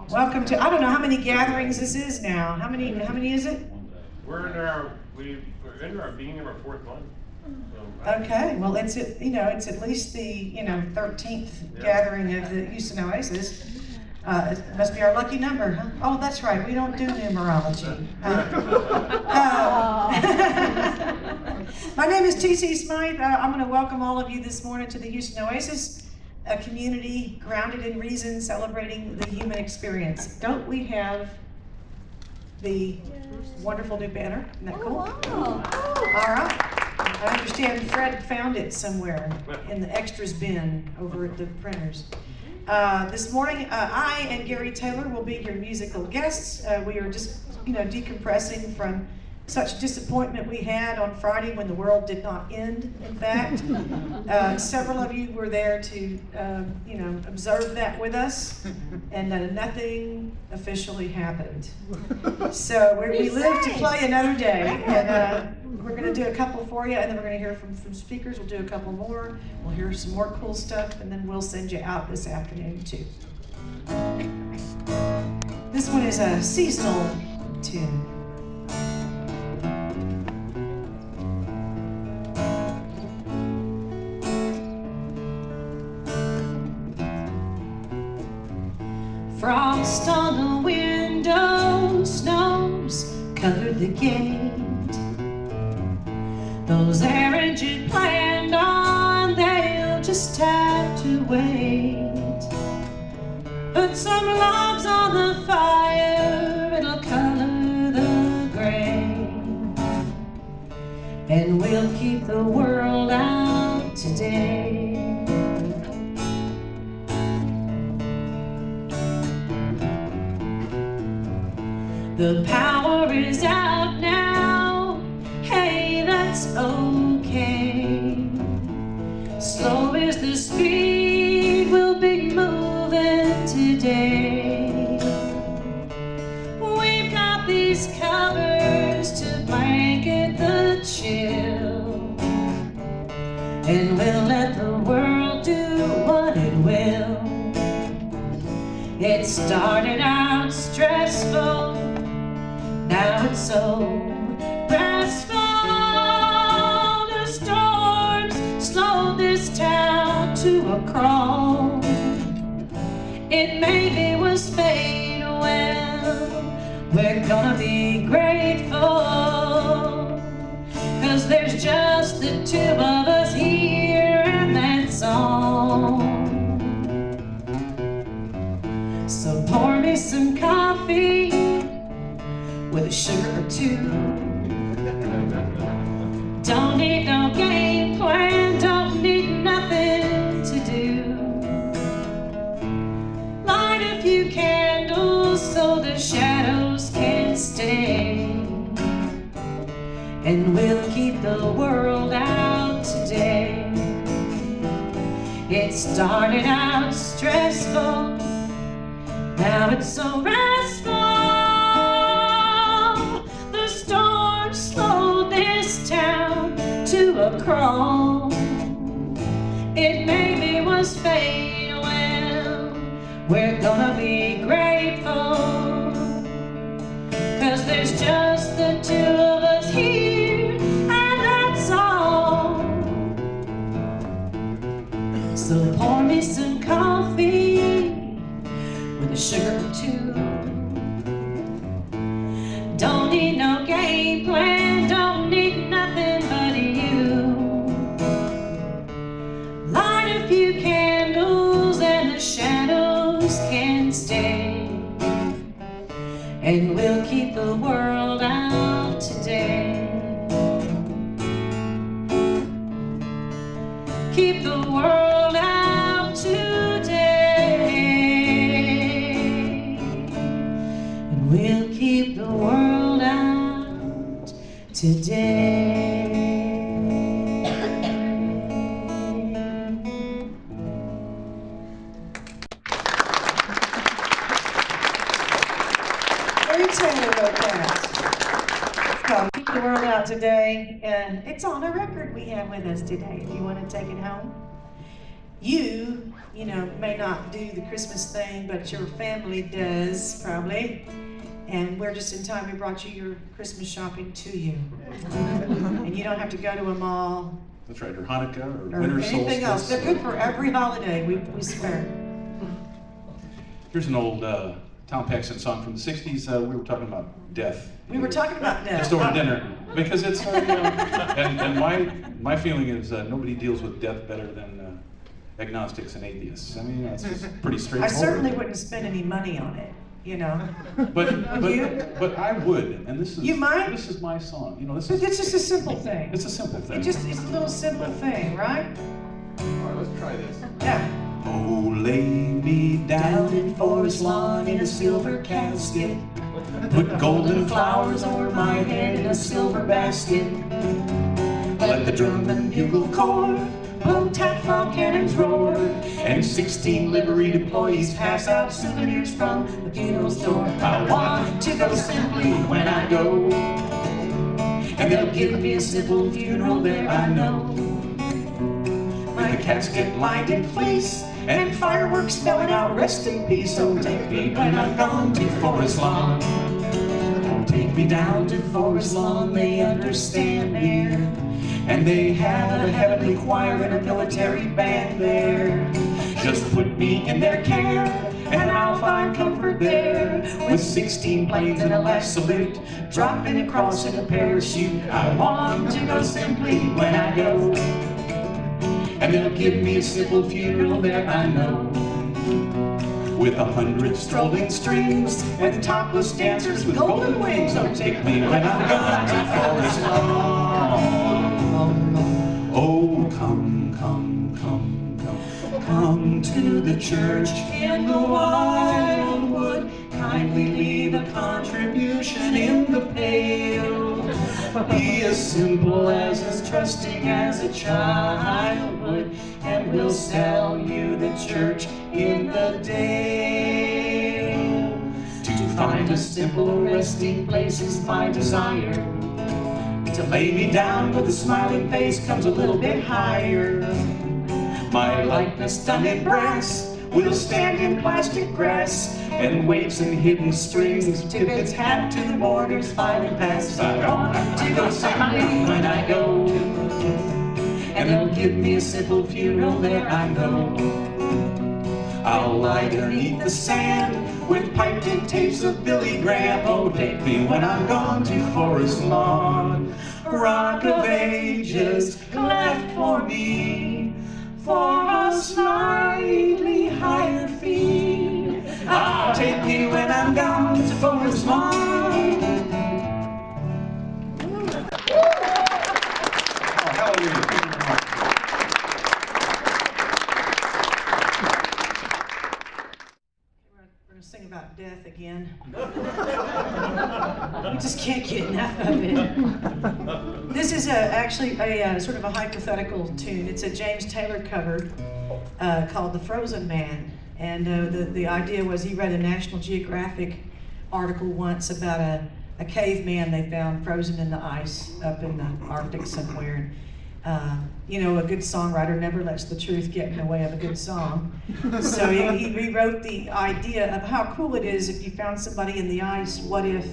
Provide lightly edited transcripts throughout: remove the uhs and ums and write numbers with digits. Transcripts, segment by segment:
Welcome to, I don't know how many gatherings this is now. How many is it? We're into our beginning of our fourth one. So, okay, well it's at least the 13th gathering of the Houston Oasis. It must be our lucky number, huh? Oh, that's right. We don't do numerology. My name is T.C. Smythe. I'm going to welcome all of you this morning to the Houston Oasis, a community grounded in reason, celebrating the human experience. Don't we have the wonderful new banner? Isn't that cool? Wow. All right. I understand Fred found it somewhere in the extras bin over at the printers. This morning, I and Gary Taylor will be your musical guests. We are just, decompressing from such disappointment we had on Friday when the world did not end, in fact. Several of you were there to, observe that with us, and nothing officially happened. So we live to play another day, and we're going to do a couple for you, and then we're going to hear from speakers. We'll do a couple more. We'll hear some more cool stuff, and then we'll send you out this afternoon, too. This one is a seasonal tune. Frost on the window, snows covered the gate. Those errands you planned on, they'll just have to wait. Put some logs on the fire, it'll color the gray. And we'll keep the world out today. The power is out now, hey, that's okay. Slow is the speed we'll be moving today. We've got these covers to blanket the chill, and we'll let the world do what it will. It started out stressful, now it's so restful. The storms slowed this town to a crawl. It maybe was fate, well, we're gonna be grateful, 'cause there's just the two of us here, and that's all. So pour me some coffee with a sugar or two. Don't need no game plan, don't need nothing to do. Light a few candles so the shadows can stay, and we'll keep the world out today. It started out stressful, now it's so restful. The storm slowed this town to a crawl. It maybe was fate, well, we're gonna be grateful, 'cause there's just the two of us here, and that's all. So pour me some coffee with a sugar or two. Don't need no game plan, don't need nothing but you. Light a few candles and the shadows can stay, and we'll keep the world out today. Keep the world out today, and we'll keep the world out today. Gary Taylor wrote that. It's called Keep the World Out Today, and it's on a record we have with us today if you want to take it home. You you know, may not do the Christmas thing, but your family does, probably. And we're just in time, we brought you your Christmas shopping to you. And you don't have to go to a mall. That's right, or Hanukkah, or Or winter solstice. anything else. They're good for every holiday, we swear. Here's an old Tom Paxton song from the 60s. We were talking about death. We were talking about death. Just over dinner. Because it's, and my feeling is nobody deals with death better than agnostics and atheists. I mean, that's just pretty I straightforward. certainly wouldn't spend any money on it, you know. But you? I would, and this is You might? This is my song. You know, this But is it's just a simple thing. It's a simple thing. It's a little simple thing, right? All right, let's try this. Yeah. Oh, lay me down in forest lawn in a silver casket. Put golden flowers over my head in a silver basket. Let the drum and bugle chord blow, tap, fall, cannons roar, and 16 liveried employees pass out souvenirs from the funeral store. I want to go simply when I go, and they'll give me a simple funeral there, I know. With a casket lined in place and fireworks spelling out rest in peace. So take me when I'm gone to Forest Lawn. Take me down to Forest Lawn, they understand there. And they have a heavenly choir and a military band there. Just put me in their care, and I'll find comfort there. With 16 planes and a last salute, dropping across in a parachute. I want to go simply when I go, and they'll give me a simple funeral there, I know. With 100 strolling strings and topless dancers with golden wings. Oh, take me when I'm gone to Forest Lawn. Oh, come, come, come, come, come to the church in the wildwood. Kindly leave a contribution in the pail. Be as simple as trusting as a child would, and we'll sell you the church in the day. To find a simple resting place is my desire. To lay me down with a smiling face comes a little bit higher. My likeness done in brass will stand in plastic grass, and waves and hidden strings tip its hat to the mourners filing past. I want to go simply when I go, and they'll give me a simple funeral there, I know. I'll lie beneath the sand with piped in tapes of Billy Graham. Oh, take me when I'm gone to Forest Lawn. Rock of Ages left for me, for a slightly higher fee. I'll take me when I'm gone to Forest Lawn. Oh, hallelujah. Thank you very much. We're going to sing about death again. We just can't get enough of it. This is actually a sort of a hypothetical tune. It's a James Taylor cover called The Frozen Man. And the idea was he read a National Geographic article once about a caveman they found frozen in the ice up in the Arctic somewhere. You know, a good songwriter never lets the truth get in the way of a good song. So he rewrote the idea of how cool it is if you found somebody in the ice. What if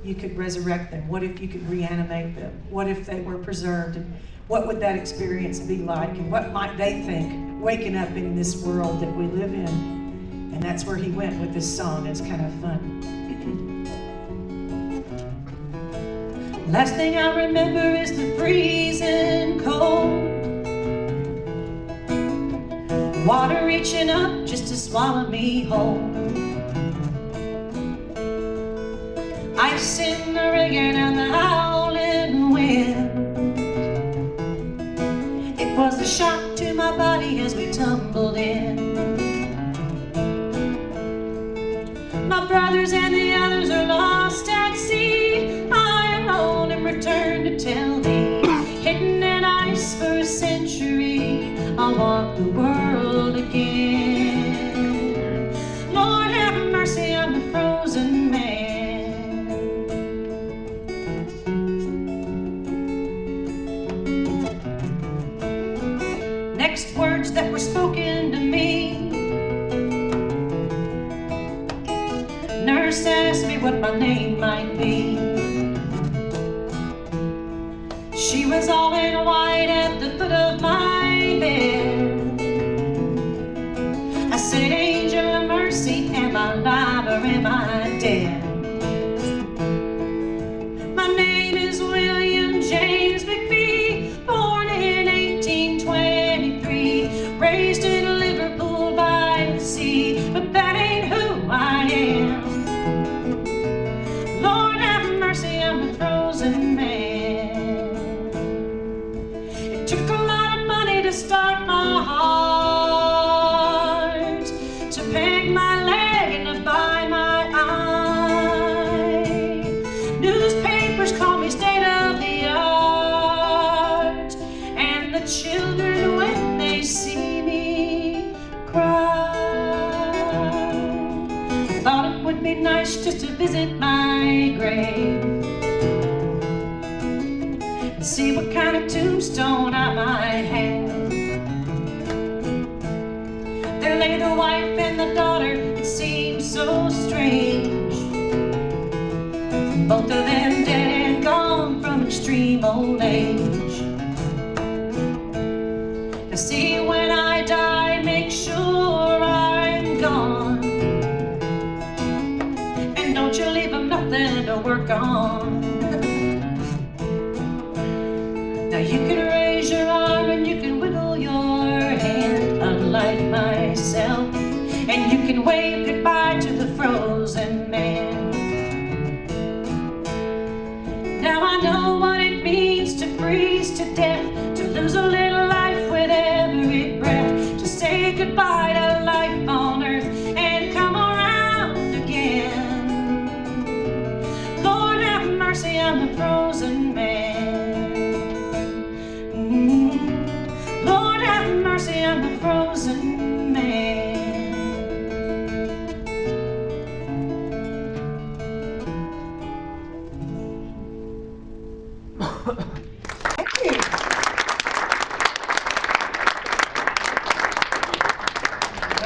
you could resurrect them? What if you could reanimate them? What if they were preserved? And what would that experience be like? And what might they think waking up in this world that we live in? And that's where he went with this song. It's kind of fun. Last thing I remember is the freezing cold, water reaching up just to swallow me whole, ice in the rain and the howling wind. It was a shock to my body as we tumbled in. My brothers and the others are lost at sea. I alone am returned to tell thee, hidden in ice for a century, I'll walk the world again. Lord have mercy on the frozen man. Next words that were spoken to me nurse asked me what my name might be. She was all in white at the foot of my bed. I said, angel of mercy, am I alive or am I dead? My name is William James McPhee, born in 1823, raised in Liverpool by the sea, but that ain't who I am. Lord have mercy, I'm a frozen man. It took a lot of money to start my heart, to peg my leg and to buy my eye. Newspapers call me state of the art, and the children, when they see me cry, thought it would be nice just to visit my grave and see what kind of tombstone I might have. There lay the wife and the daughter, it seemed so strange, both of them dead and gone from extreme old age. Now see, when I die, make sure I'm gone, and don't you leave them nothing to work on. Now you can raise your arm and you can wiggle your hand, unlike myself, and you can wave goodbye to the frozen man. Now I know what it means to freeze to death, to lose a little life with every breath, to say goodbye to life on earth and come around again. Lord have mercy, I'm the frozen man. Lord have mercy, I'm the frozen man. Thank you.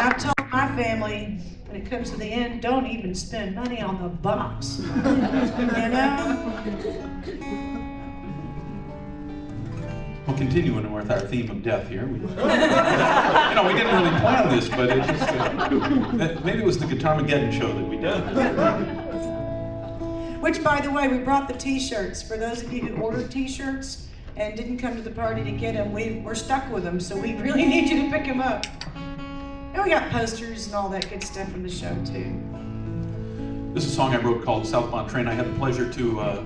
I've told my family, when it comes to the end, don't even spend money on the box. You know? Well, continuing with our theme of death here, we, we didn't really plan this, but it just, maybe it was the Guitarmageddon show that we did. Which, by the way, we brought the t-shirts. For those of you who ordered t-shirts and didn't come to the party to get them, we're stuck with them, so we really need you to pick them up. And we got posters and all that good stuff from the show, too. This is a song I wrote called Southbound Train. I had the pleasure to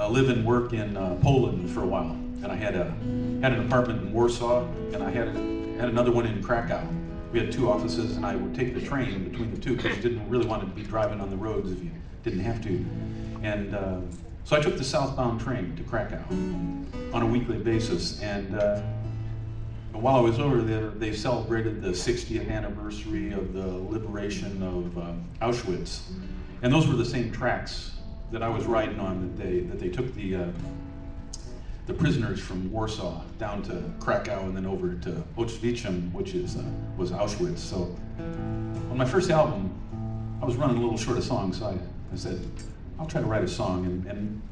live and work in Poland for a while. And I had an apartment in Warsaw, and I had another one in Krakow. We had two offices, and I would take the train between the two because you didn't really want to be driving on the roads if you didn't have to. And so I took the southbound train to Krakow on a weekly basis. And while I was over there, they celebrated the 60th anniversary of the liberation of Auschwitz. And those were the same tracks that I was riding on that they took the prisoners from Warsaw down to Krakow and then over to Oasis, which was Auschwitz. So on my first album, I was running a little short of songs, so I said, I'll try to write a song and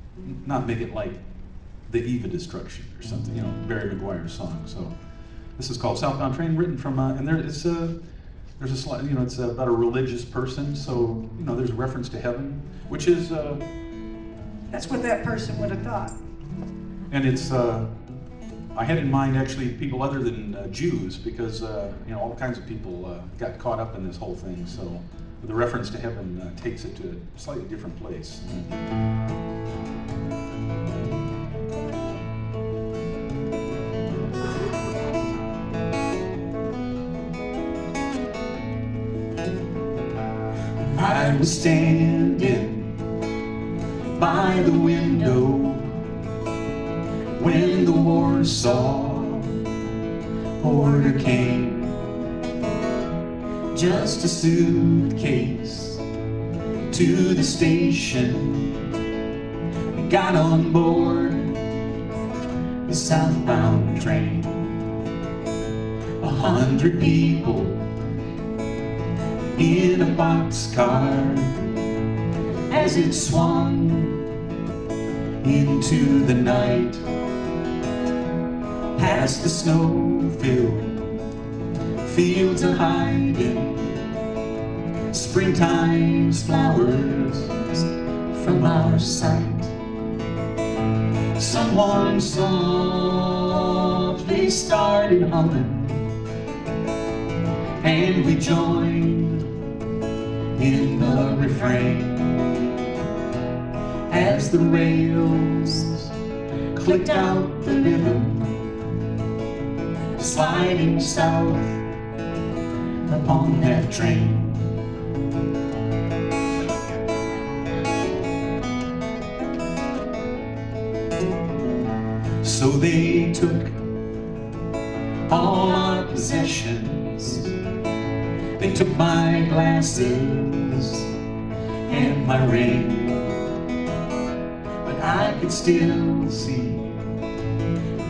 not make it like the Eve of Destruction or something, Barry McGuire's song. So this is called Southbound Train, written from, and there's a slight, it's about a religious person, so, there's a reference to heaven, which is... That's what that person would have thought. And it's, I had in mind actually people other than Jews, because all kinds of people got caught up in this whole thing. So the reference to heaven takes it to a slightly different place. I was standing by the window when the Warsaw order came. Just a suitcase to the station. We got on board the southbound train. 100 people in a boxcar, as it swung into the night, past the snow-filled fields of hide in springtime's flowers from our sight. Someone softly started humming, and we joined in the refrain as the rails clicked out the rhythm, sliding south upon that train. So they took all our possessions. They took my glasses and my ring, but I could still see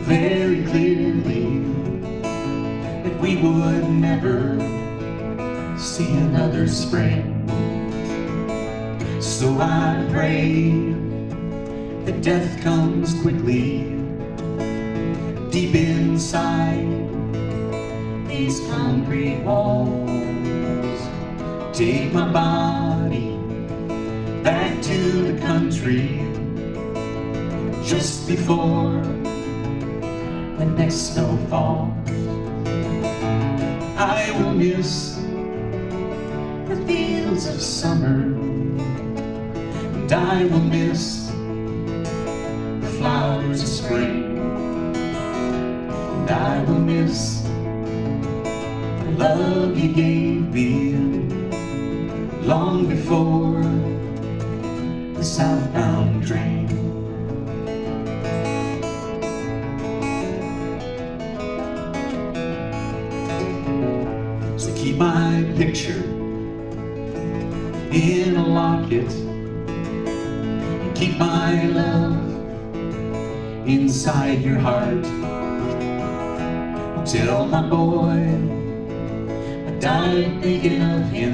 very clearly that we would never see another spring. So I pray that death comes quickly deep inside these concrete walls. Take my body back to the country just before the next snowfall. I will miss the fields of summer, and I will miss the flowers of spring, and I will miss the love you gave me long before the southbound train. So keep my picture in a locket, and keep my love inside your heart. Tell my boy I died thinking of him,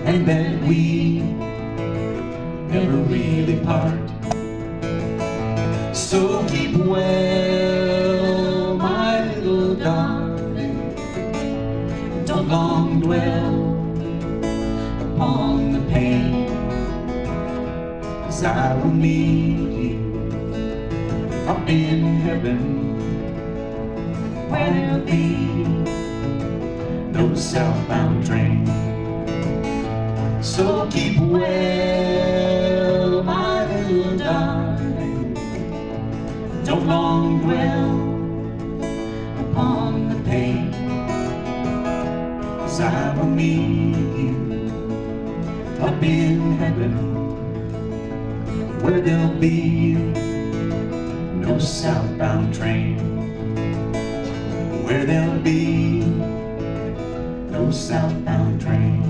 and that we never really part. So keep well, my little darling, don't long dwell upon the pain, 'cause I will meet you up in heaven, where there'll be no southbound train. So keep well, my little darling, don't long dwell upon the pain, 'cause I will meet you up in heaven, where there'll be no southbound train, where there'll be no southbound train.